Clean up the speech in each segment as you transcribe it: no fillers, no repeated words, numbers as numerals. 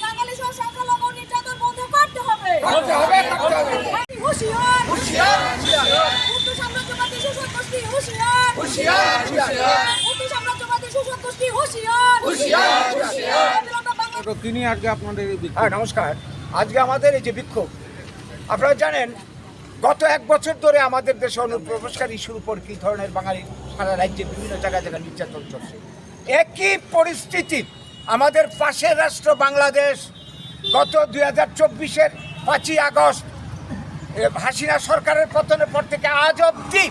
বাঙালি সহ সংখ্যালঘু নির্যাতন বন্ধ করতে হবে। হুঁশিয়ার উর্দু সাম্রাজ্যবাদী শোষণ গোষ্ঠী হুঁশিয়ার উর্দু সাম্রাজ্যবাদী শোষণ গোষ্ঠী হুঁশিয়ার। তিনি আজকে আপনাদের নমস্কার। আজকে আমাদের এই যে বিক্ষোভ, আপনারা জানেন গত 1 বছর ধরে আমাদের দেশে অনুপ্রবেশকারী ইস্যুর উপর কী ধরনের বাঙালি সারা রাজ্যে বিভিন্ন জায়গায় নির্যাতন চলছে। একই পরিস্থিতি আমাদের পাশের রাষ্ট্র বাংলাদেশ গত 2024-এর 5ই আগস্ট হাসিনা সরকারের পতনের পর থেকে আজ অবধি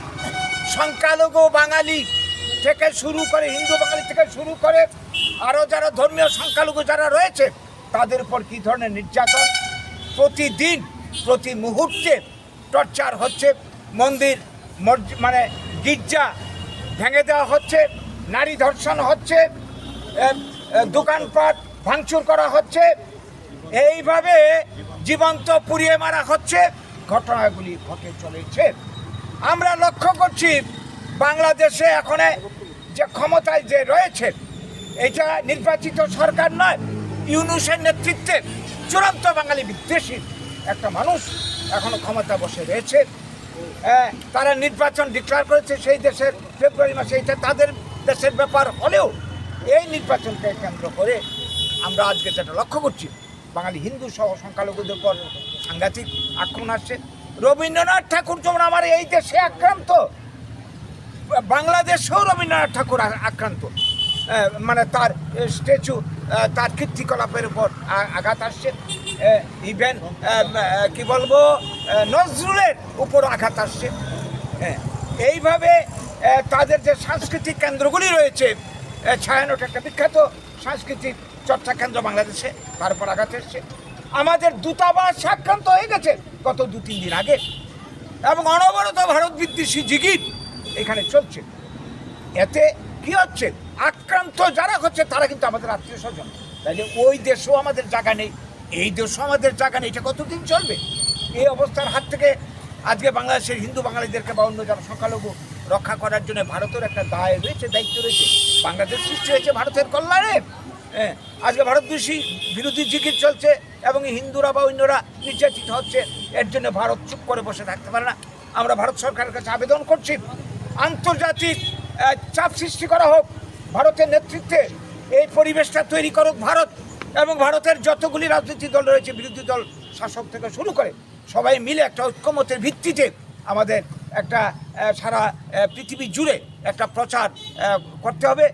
সংখ্যালঘু বাঙালি থেকে শুরু করে হিন্দু বাঙালি থেকে শুরু করে আরও যারা ধর্মীয় সংখ্যালঘু যারা রয়েছে তাদের উপর কী ধরনের নির্যাতন, প্রতিদিন প্রতি মুহূর্তে টর্চার হচ্ছে, মন্দির মানে গির্জা ভেঙে দেওয়া হচ্ছে, নারী ধর্ষণ হচ্ছে, দোকানপাট ভাঙচুর করা হচ্ছে, এইভাবে জীবন্ত পুড়িয়ে মারা হচ্ছে, ঘটনাগুলি ঘটে চলেছে। আমরা লক্ষ্য করছি বাংলাদেশে এখন যে ক্ষমতায় যে রয়েছে এটা নির্বাচিত সরকার নয়, ইউনূসের নেতৃত্বে চূড়ান্ত বাঙালি বিদ্বেষী একটা মানুষ এখনো ক্ষমতা বসে রয়েছে। তারা নির্বাচন ডিক্লেয়ার করেছে সেই দেশের ফেব্রুয়ারি মাসে, এটা তাদের দেশের ব্যাপার হলেও এই নির্বাচনকে কেন্দ্র করে আমরা আজকে যেটা লক্ষ্য করছি বাঙালি হিন্দু সহ সংখ্যালঘুদের উপর সাংঘাতিক আক্রমণ আসছে। রবীন্দ্রনাথ ঠাকুর যেমন আমার এই দেশে আক্রান্ত, বাংলাদেশেও রবীন্দ্রনাথ ঠাকুর আক্রান্ত, মানে তার স্ট্যাচু তার কীর্তিকলাপের উপর আঘাত আসছে। ইভেন কি বলবো নজরুলের উপর আঘাত আসছে। এইভাবে তাদের যে সাংস্কৃতিক কেন্দ্রগুলি রয়েছে, ছায়ানট একটা বিখ্যাত সাংস্কৃতিক চর্চা কেন্দ্র বাংলাদেশে, তার উপর আঘাত এসছে। আমাদের দূতাবাস আক্রান্ত হয়ে গেছে গত 2-3 দিন আগে, এবং অনবরত ভারত বিদ্বেষী জিগির এখানে চলছে। এতে কি হচ্ছে, আক্রান্ত যারা হচ্ছে তারা কিন্তু আমাদের আত্মীয় স্বজন, তাইলে ওই দেশেও আমাদের জায়গা নেই, এই দেশেও আমাদের জায়গা নেই, এটা কতদিন চলবে? এই অবস্থার হাত থেকে আজকে বাংলাদেশের হিন্দু বাঙালিদেরকে বা অন্য যারা সংখ্যালঘু রক্ষা করার জন্য ভারতের একটা দায় রয়েছে, দায়িত্ব রয়েছে। বাংলাদেশ সৃষ্টি হয়েছে ভারতের কল্যাণে। আজকে ভারত বিরোধী জিকির চলছে এবং হিন্দুরা বা অন্যরা নির্যাতিত হচ্ছে, এর জন্য ভারত চুপ করে বসে থাকতে পারে না। আমরা ভারত সরকারের কাছে আবেদন করছি আন্তর্জাতিক চাপ সৃষ্টি করা হোক, ভারতের নেতৃত্বে এই পরিবেশটা তৈরি করুক ভারত, এবং ভারতের যতগুলি রাজনৈতিক দল রয়েছে, বিরোধী দল শাসক থেকে শুরু করে সবাই মিলে একটা ঐক্যমতের ভিত্তিতে আমাদের একটা সারা পৃথিবী জুড়ে একটা প্রচার করতে হবে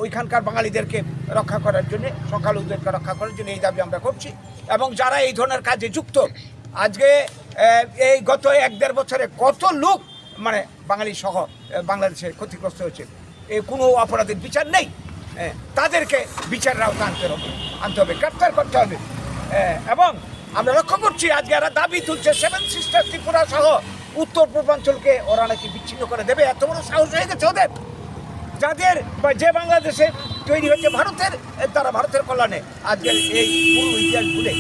ওইখানকার বাঙালিদেরকে রক্ষা করার জন্যে, সংখ্যালঘুদেরকে রক্ষা করার জন্য এই দাবি আমরা করছি। এবং যারা এই ধরনের কাজে যুক্ত, আজকে এই গত 1-1.5 বছরে কত লোক মানে বাঙালি সহ বাংলাদেশে ক্ষতিগ্রস্ত হয়েছে, কোনো অপরাধের বিচার নেই, তাদেরকে বিচারের আওতা আনতে হবে, গ্রেপ্তার করতে হবে। এবং আমরা লক্ষ্য করছি আজকে এরা দাবি তুলছে 7 সিস্টার ত্রিপুরা সহ উত্তর পূর্বাঞ্চলকে ওরা নাকি বিচ্ছিন্ন করে দেবে। এত বড় সাহস হয়ে গেছে ওদের, যাদের যে বাংলাদেশে তৈরি হচ্ছে ভারতের তারা ভারতের কল্যাণে। আজকের এই পুরো ইতিহাস ভুলে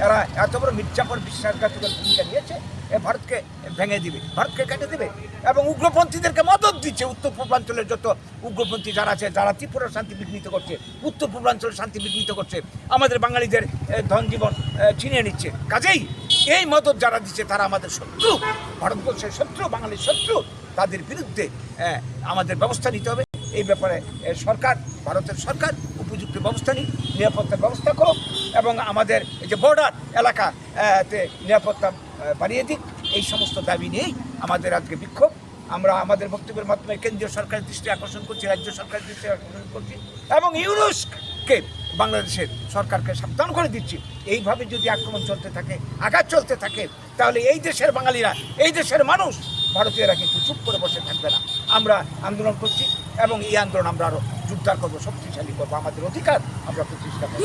এরা এত বড় মির্জাপুর বিশ্বাসঘাতকের ভূমিকা নিয়েছে, ভারতকে ভেঙে দিবে, ভারতকে কেটে দেবে, এবং উগ্রপন্থীদেরকে মদত দিচ্ছে। উত্তর পূর্বাঞ্চলের যত উগ্রপন্থী যারা আছে, যারা ত্রিপুরার শান্তি বিঘ্নিত করছে, উত্তর পূর্বাঞ্চলের শান্তি বিঘ্নিত করছে, আমাদের বাঙালিদের ধন জীবন ছিনিয়ে নিচ্ছে, কাজেই এই মদত যারা দিচ্ছে তারা আমাদের শত্রু, ভারতবর্ষের শত্রু, বাঙালির শত্রু। তাদের বিরুদ্ধে আমাদের ব্যবস্থা নিতে হবে। এই ব্যাপারে সরকার, ভারতের সরকার উপযুক্ত ব্যবস্থা নিক, নিরাপত্তার ব্যবস্থা করুক, এবং আমাদের এই যে বর্ডার এলাকাতে নিরাপত্তা বাড়িয়ে দিক। এই সমস্ত দাবি নিয়েই আমাদের আজকে বিক্ষোভ। আমরা আমাদের বক্তব্যের মাধ্যমে কেন্দ্রীয় সরকারের দৃষ্টি আকর্ষণ করছি, রাজ্য সরকারের দৃষ্টি আকর্ষণ করছি, এবং ইউনুসকে বাংলাদেশের সরকারকে সাবধান করে দিচ্ছি। এইভাবে যদি আক্রমণ চলতে থাকে, আঘাত চলতে থাকে, তাহলে এই দেশের বাঙালিরা, এই দেশের মানুষ, ভারতীয়রা কিন্তু চুপ করে বসে থাকবে না। আমরা আন্দোলন করছি এবং এই আন্দোলন আমরা আরো জোরদার করবো, শক্তিশালী করবো, আমাদের অধিকার আমরা প্রতিষ্ঠা করবো।